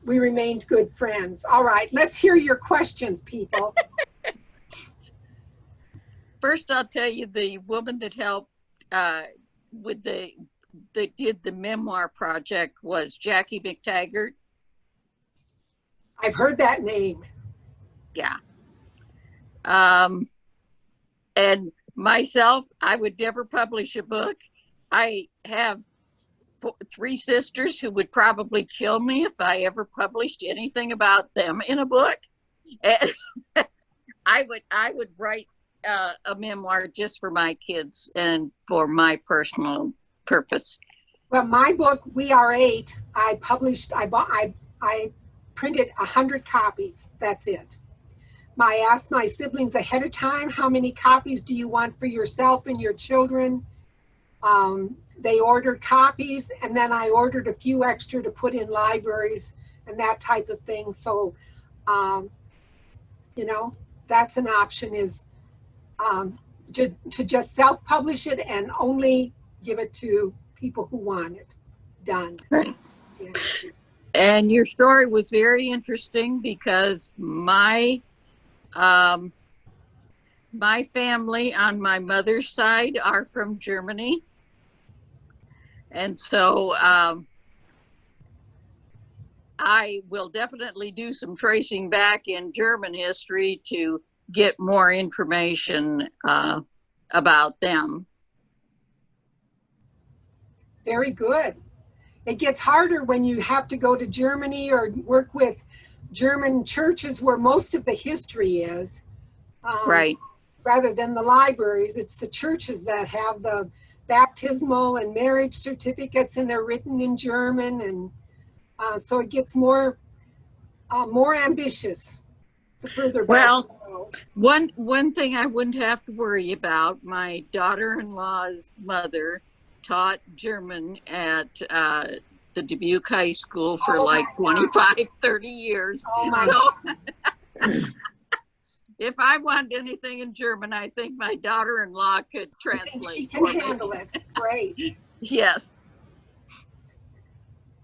Speaker 1: we remained good friends. All right, let's hear your questions, people.
Speaker 2: First, I'll tell you the woman that helped with that did the memoir project was Jackie McTaggart.
Speaker 1: I've heard that name.
Speaker 2: Yeah. And myself, I would never publish a book. I have 3 sisters who would probably kill me if I ever published anything about them in a book. And I would write a memoir just for my kids and for my personal purpose.
Speaker 1: Well, my book, We Are 8, I printed 100 copies. That's it. I asked my siblings ahead of time, how many copies do you want for yourself and your children? They ordered copies, and then I ordered a few extra to put in libraries and that type of thing. So, you know, that's an option, is to just self-publish it and only give it to people who want it done.
Speaker 2: Right.
Speaker 1: Yeah.
Speaker 2: And your story was very interesting because my family on my mother's side are from Germany. And so I will definitely do some tracing back in German history to get more information about them.
Speaker 1: Very good. It gets harder when you have to go to Germany or work with German churches where most of the history is.
Speaker 2: Right.
Speaker 1: Rather than the libraries, it's the churches that have the baptismal and marriage certificates, and they're written in German, and so it gets more ambitious the further back.
Speaker 2: Well, one thing I wouldn't have to worry about, my daughter-in-law's mother taught German at the Dubuque High School for like 25, 30 years.
Speaker 1: Oh my
Speaker 2: So if I want anything in German, I think my daughter-in-law could
Speaker 1: I think
Speaker 2: translate.
Speaker 1: she can
Speaker 2: for me.
Speaker 1: handle it. Great.
Speaker 2: Yes.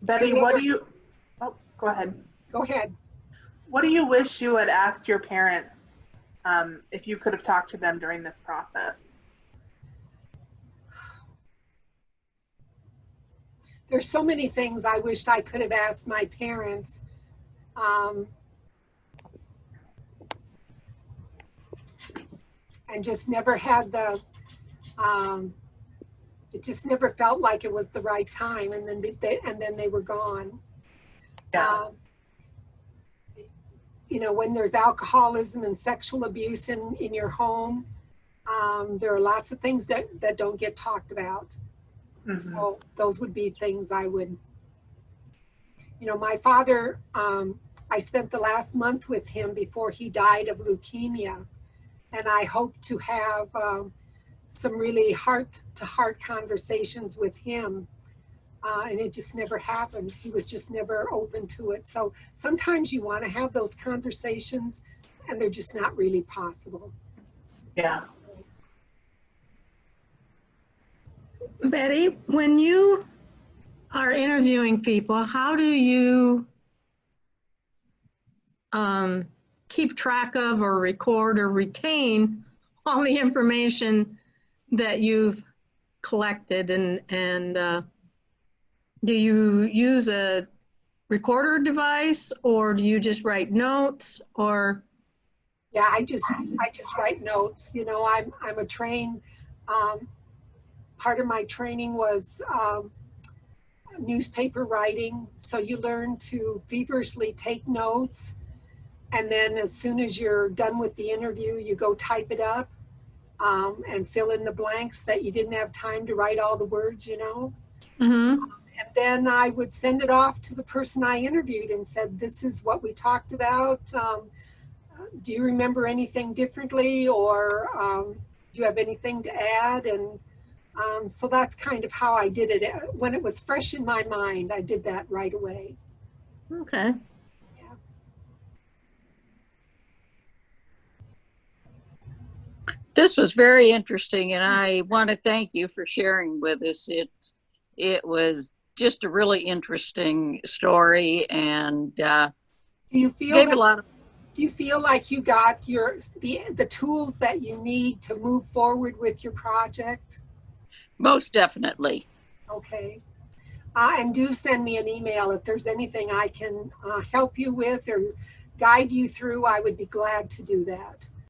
Speaker 3: Betty, what do you, oh, go ahead.
Speaker 1: Go ahead.
Speaker 3: What do you wish you had asked your parents if you could have talked to them during this process?
Speaker 1: There's so many things I wished I could have asked my parents. And just never had it just never felt like it was the right time, and then they were gone.
Speaker 3: Yeah.
Speaker 1: You know, when there's alcoholism and sexual abuse in your home, there are lots of things that don't get talked about. Mm-hmm. So those would be things I would, you know, my father, I spent the last month with him before he died of leukemia. And I hope to have some really heart-to-heart conversations with him. And it just never happened. He was just never open to it. So sometimes you want to have those conversations, and they're just not really possible.
Speaker 3: Yeah.
Speaker 4: Betty, when you are interviewing people, how do you keep track of or record or retain all the information that you've collected, and do you use a recorder device, or do you just write notes, or?
Speaker 1: Yeah, I just write notes. You know, I'm a trained, part of my training was newspaper writing. So you learn to feverishly take notes. And then as soon as you're done with the interview, you go type it up and fill in the blanks that you didn't have time to write all the words, you know.
Speaker 4: Mm-hmm.
Speaker 1: And then I would send it off to the person I interviewed and said, this is what we talked about. Do you remember anything differently, or do you have anything to add? And so that's kind of how I did it. When it was fresh in my mind, I did that right away.
Speaker 4: Okay.
Speaker 1: Yeah.
Speaker 2: This was very interesting, and I want to thank you for sharing with us. It was just a really interesting story, and
Speaker 1: Do you feel
Speaker 2: gave
Speaker 1: that,
Speaker 2: a lot of.
Speaker 1: do you feel like you got the tools that you need to move forward with your project?
Speaker 2: Most definitely.
Speaker 1: Okay. And do send me an email if there's anything I can help you with or guide you through. I would be glad to do that.